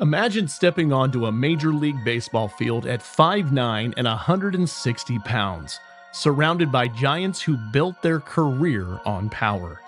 Imagine stepping onto a Major League Baseball field at 5'9" and 160 pounds, surrounded by giants who built their career on power.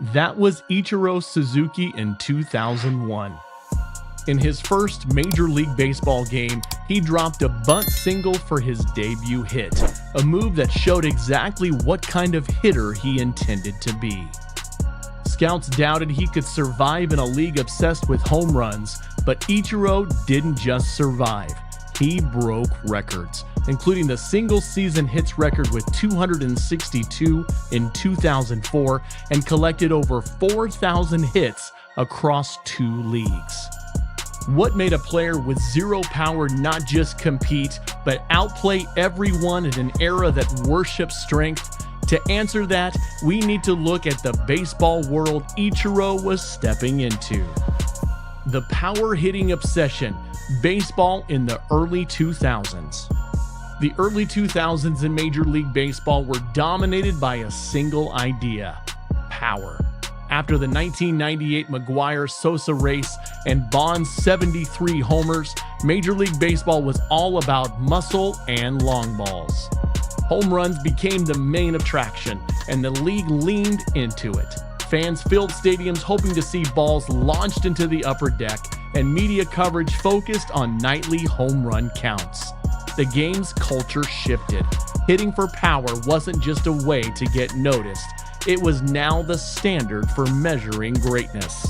That was Ichiro Suzuki in 2001. In his first Major League Baseball game, he dropped a bunt single for his debut hit, a move that showed exactly what kind of hitter he intended to be. Scouts doubted he could survive in a league obsessed with home runs, but Ichiro didn't just survive. He broke records, including the single-season hits record with 262 in 2004 and collected over 4,000 hits across 2 leagues. What made a player with zero power not just compete, but outplay everyone in an era that worships strength? To answer that, we need to look at the baseball world Ichiro was stepping into. The power-hitting obsession, baseball in the early 2000s. The early 2000s in Major League Baseball were dominated by a single idea: power. After the 1998 McGwire-Sosa race and Bond's 73 homers, Major League Baseball was all about muscle and long balls. Home runs became the main attraction, and the league leaned into it. Fans filled stadiums hoping to see balls launched into the upper deck, and media coverage focused on nightly home run counts. The game's culture shifted. Hitting for power wasn't just a way to get noticed. It was now the standard for measuring greatness.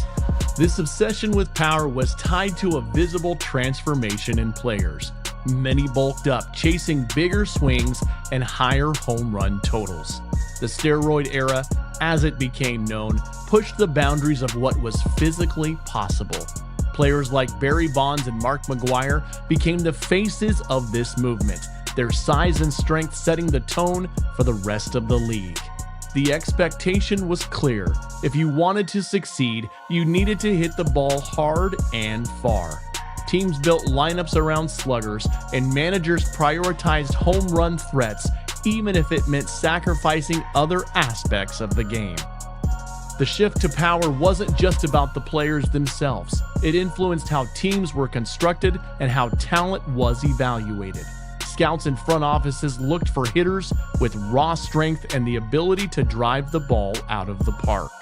This obsession with power was tied to a visible transformation in players. Many bulked up, chasing bigger swings and higher home run totals. The steroid era, as it became known, pushed the boundaries of what was physically possible. Players like Barry Bonds and Mark McGwire became the faces of this movement, their size and strength setting the tone for the rest of the league. The expectation was clear. If you wanted to succeed, you needed to hit the ball hard and far. Teams built lineups around sluggers, and managers prioritized home run threats, even if it meant sacrificing other aspects of the game. The shift to power wasn't just about the players themselves. It influenced how teams were constructed and how talent was evaluated. Scouts and front offices looked for hitters with raw strength and the ability to drive the ball out of the park.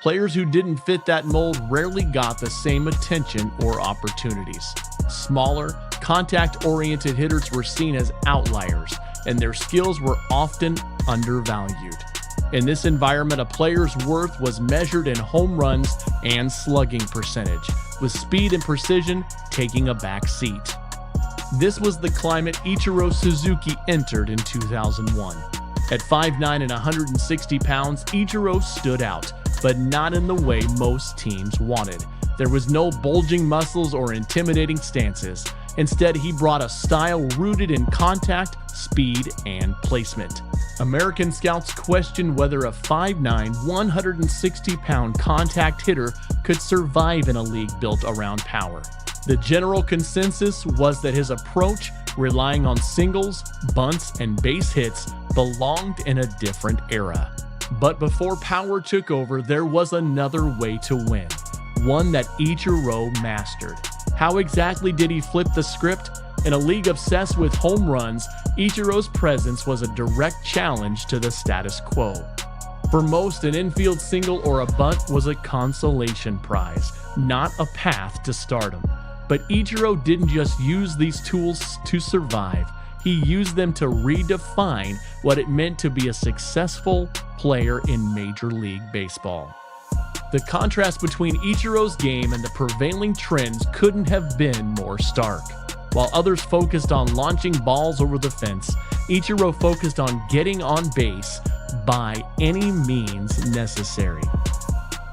Players who didn't fit that mold rarely got the same attention or opportunities. Smaller, contact-oriented hitters were seen as outliers, and their skills were often undervalued. In this environment, a player's worth was measured in home runs and slugging percentage, with speed and precision taking a back seat. This was the climate Ichiro Suzuki entered in 2001. At 5'9" and 160 pounds, Ichiro stood out, but not in the way most teams wanted. There was no bulging muscles or intimidating stances. Instead, he brought a style rooted in contact, speed, and placement. American scouts questioned whether a 5'9", 160-pound contact hitter could survive in a league built around power. The general consensus was that his approach, relying on singles, bunts, and base hits, belonged in a different era. But before power took over, there was another way to win, one that Ichiro mastered. How exactly did he flip the script? In a league obsessed with home runs, Ichiro's presence was a direct challenge to the status quo. For most, an infield single or a bunt was a consolation prize, not a path to stardom. But Ichiro didn't just use these tools to survive. He used them to redefine what it meant to be a successful player in Major League Baseball. The contrast between Ichiro's game and the prevailing trends couldn't have been more stark. While others focused on launching balls over the fence, Ichiro focused on getting on base by any means necessary.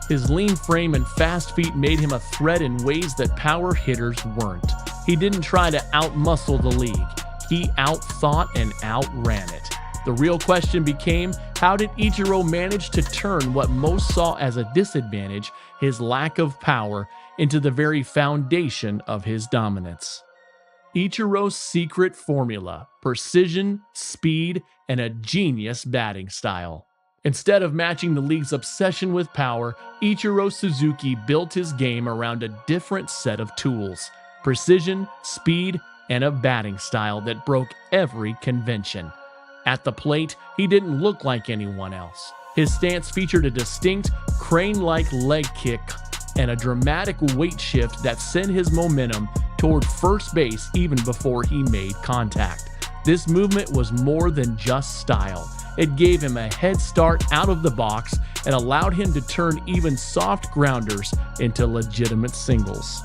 His lean frame and fast feet made him a threat in ways that power hitters weren't. He didn't try to outmuscle the league. He outthought and outran it. The real question became, how did Ichiro manage to turn what most saw as a disadvantage, his lack of power, into the very foundation of his dominance? Ichiro's secret formula: precision, speed, and a genius batting style. Instead of matching the league's obsession with power, Ichiro Suzuki built his game around a different set of tools: precision, speed, and a batting style that broke every convention. At the plate, he didn't look like anyone else. His stance featured a distinct, crane-like leg kick and a dramatic weight shift that sent his momentum toward first base even before he made contact. This movement was more than just style. It gave him a head start out of the box and allowed him to turn even soft grounders into legitimate singles.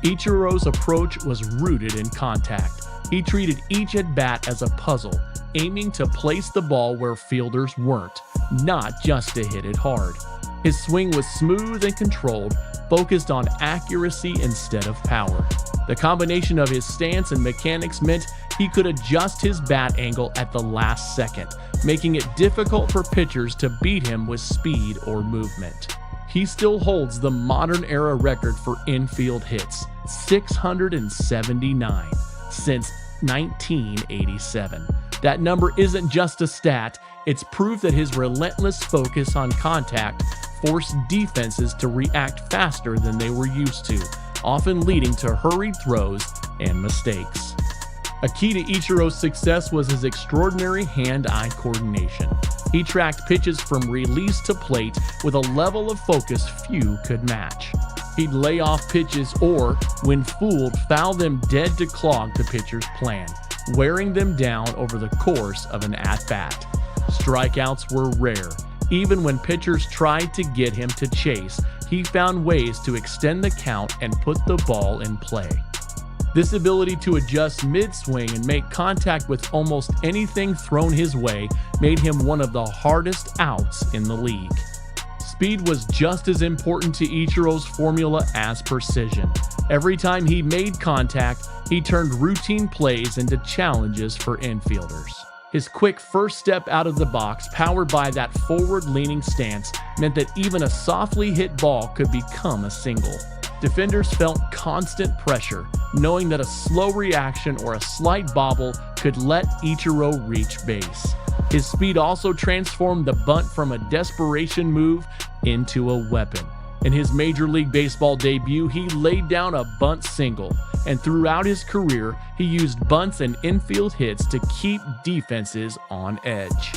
Ichiro's approach was rooted in contact. He treated each at-bat as a puzzle, aiming to place the ball where fielders weren't, not just to hit it hard. His swing was smooth and controlled, focused on accuracy instead of power. The combination of his stance and mechanics meant he could adjust his bat angle at the last second, making it difficult for pitchers to beat him with speed or movement. He still holds the modern-era record for infield hits, 679, since 1987. That number isn't just a stat, it's proof that his relentless focus on contact forced defenses to react faster than they were used to, often leading to hurried throws and mistakes. A key to Ichiro's success was his extraordinary hand-eye coordination. He tracked pitches from release to plate with a level of focus few could match. He'd lay off pitches or, when fooled, foul them dead to clog the pitcher's plan, wearing them down over the course of an at-bat. Strikeouts were rare. Even when pitchers tried to get him to chase, he found ways to extend the count and put the ball in play. This ability to adjust mid-swing and make contact with almost anything thrown his way made him one of the hardest outs in the league. Speed was just as important to Ichiro's formula as precision. Every time he made contact, he turned routine plays into challenges for infielders. His quick first step out of the box, powered by that forward-leaning stance, meant that even a softly hit ball could become a single. Defenders felt constant pressure, knowing that a slow reaction or a slight bobble could let Ichiro reach base. His speed also transformed the bunt from a desperation move into a weapon. In his Major League Baseball debut, he laid down a bunt single, and throughout his career, he used bunts and infield hits to keep defenses on edge.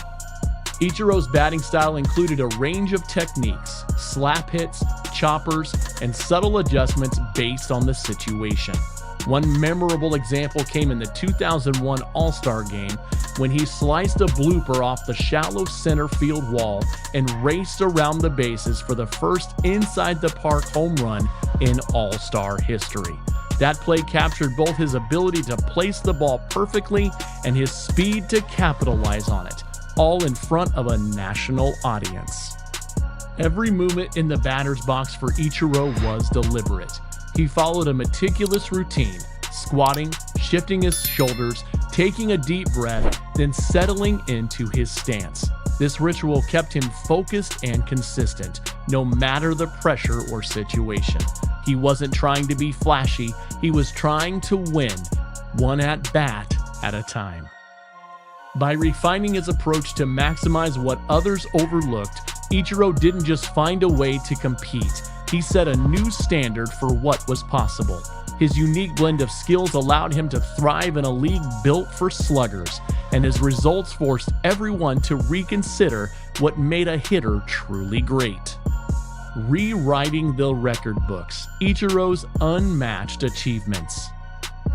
Ichiro's batting style included a range of techniques: slap hits, choppers, and subtle adjustments based on the situation. One memorable example came in the 2001 All-Star Game when he sliced a blooper off the shallow center field wall and raced around the bases for the first inside-the-park home run in All-Star history. That play captured both his ability to place the ball perfectly and his speed to capitalize on it, all in front of a national audience. Every movement in the batter's box for Ichiro was deliberate. He followed a meticulous routine, squatting, shifting his shoulders, taking a deep breath, then settling into his stance. This ritual kept him focused and consistent, no matter the pressure or situation. He wasn't trying to be flashy, he was trying to win, one at-bat at a time. By refining his approach to maximize what others overlooked, Ichiro didn't just find a way to compete, he set a new standard for what was possible. His unique blend of skills allowed him to thrive in a league built for sluggers, and his results forced everyone to reconsider what made a hitter truly great. Rewriting the record books, Ichiro's unmatched achievements.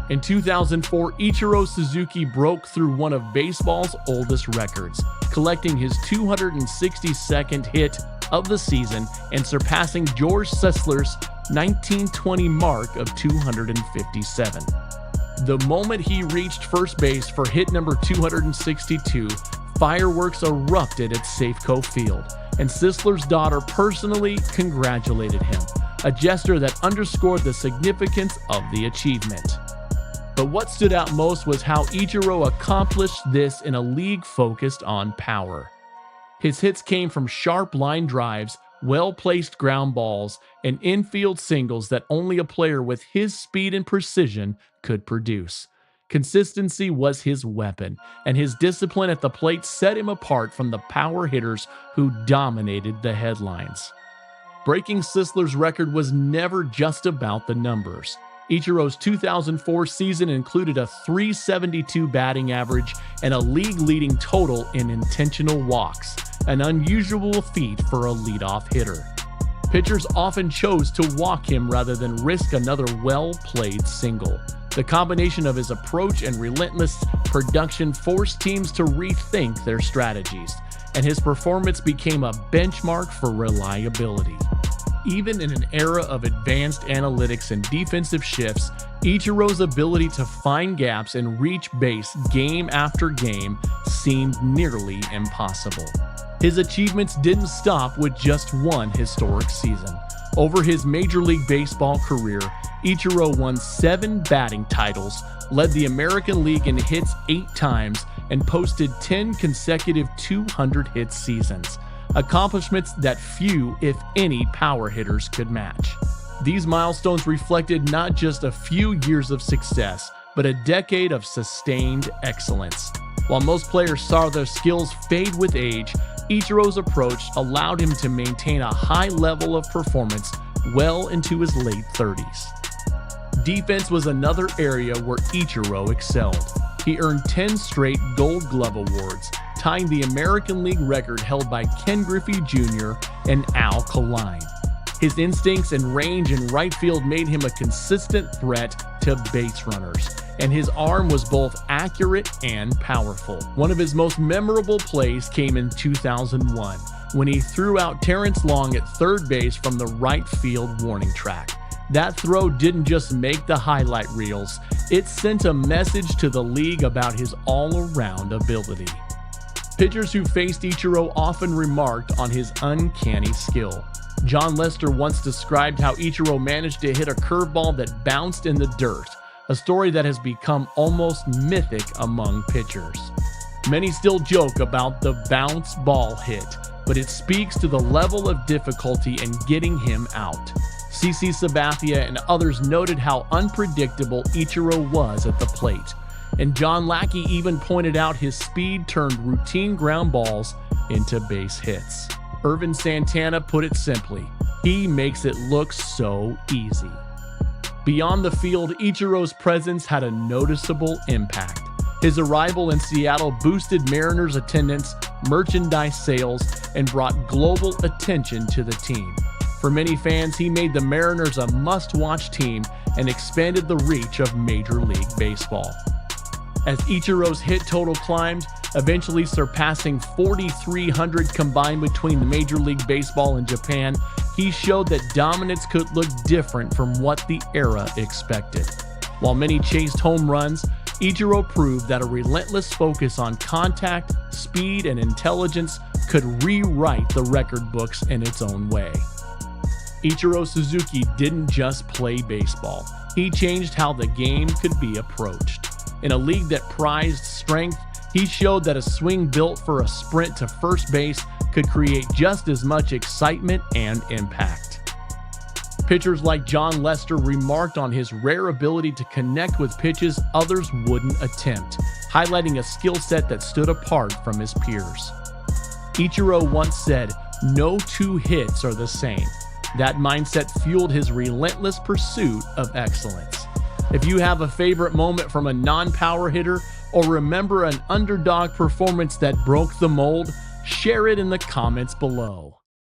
In 2004, Ichiro Suzuki broke through one of baseball's oldest records, collecting his 262nd hit of the season and surpassing George Sessler's 1920 mark of 257. The moment he reached first base for hit number 262, fireworks erupted at Safeco Field, and Sessler's daughter personally congratulated him, a gesture that underscored the significance of the achievement. But what stood out most was how Ichiro accomplished this in a league focused on power. His hits came from sharp line drives, well-placed ground balls, and infield singles that only a player with his speed and precision could produce. Consistency was his weapon, and his discipline at the plate set him apart from the power hitters who dominated the headlines. Breaking Sisler's record was never just about the numbers. Ichiro's 2004 season included a .372 batting average and a league-leading total in intentional walks, an unusual feat for a leadoff hitter. Pitchers often chose to walk him rather than risk another well-played single. The combination of his approach and relentless production forced teams to rethink their strategies, and his performance became a benchmark for reliability. Even in an era of advanced analytics and defensive shifts, Ichiro's ability to find gaps and reach base game after game seemed nearly impossible. His achievements didn't stop with just one historic season. Over his Major League Baseball career, Ichiro won 7 batting titles, led the American League in hits 8 times, and posted 10 consecutive 200-hit seasons, accomplishments that few, if any, power hitters could match. These milestones reflected not just a few years of success, but a decade of sustained excellence. While most players saw their skills fade with age, Ichiro's approach allowed him to maintain a high level of performance well into his late 30s. Defense was another area where Ichiro excelled. He earned 10 straight Gold Glove awards, tying the American League record held by Ken Griffey Jr. and Al Kaline. His instincts and range in right field made him a consistent threat to base runners, and his arm was both accurate and powerful. One of his most memorable plays came in 2001, when he threw out Terrence Long at third base from the right field warning track. That throw didn't just make the highlight reels, it sent a message to the league about his all-around ability. Pitchers who faced Ichiro often remarked on his uncanny skill. John Lester once described how Ichiro managed to hit a curveball that bounced in the dirt, a story that has become almost mythic among pitchers. Many still joke about the bounce ball hit, but it speaks to the level of difficulty in getting him out. CC Sabathia and others noted how unpredictable Ichiro was at the plate, and John Lackey even pointed out his speed turned routine ground balls into base hits. Irvin Santana put it simply, he makes it look so easy. Beyond the field, Ichiro's presence had a noticeable impact. His arrival in Seattle boosted Mariners' attendance, merchandise sales, and brought global attention to the team. For many fans, he made the Mariners a must-watch team and expanded the reach of Major League Baseball. As Ichiro's hit total climbed, eventually surpassing 4,300 combined between the Major League Baseball and Japan, he showed that dominance could look different from what the era expected. While many chased home runs, Ichiro proved that a relentless focus on contact, speed, and intelligence could rewrite the record books in its own way. Ichiro Suzuki didn't just play baseball. He changed how the game could be approached. In a league that prized strength, he showed that a swing built for a sprint to first base could create just as much excitement and impact. Pitchers like John Lester remarked on his rare ability to connect with pitches others wouldn't attempt, highlighting a skill set that stood apart from his peers. Ichiro once said, "No 2 hits are the same." That mindset fueled his relentless pursuit of excellence. If you have a favorite moment from a non-power hitter or remember an underdog performance that broke the mold, share it in the comments below.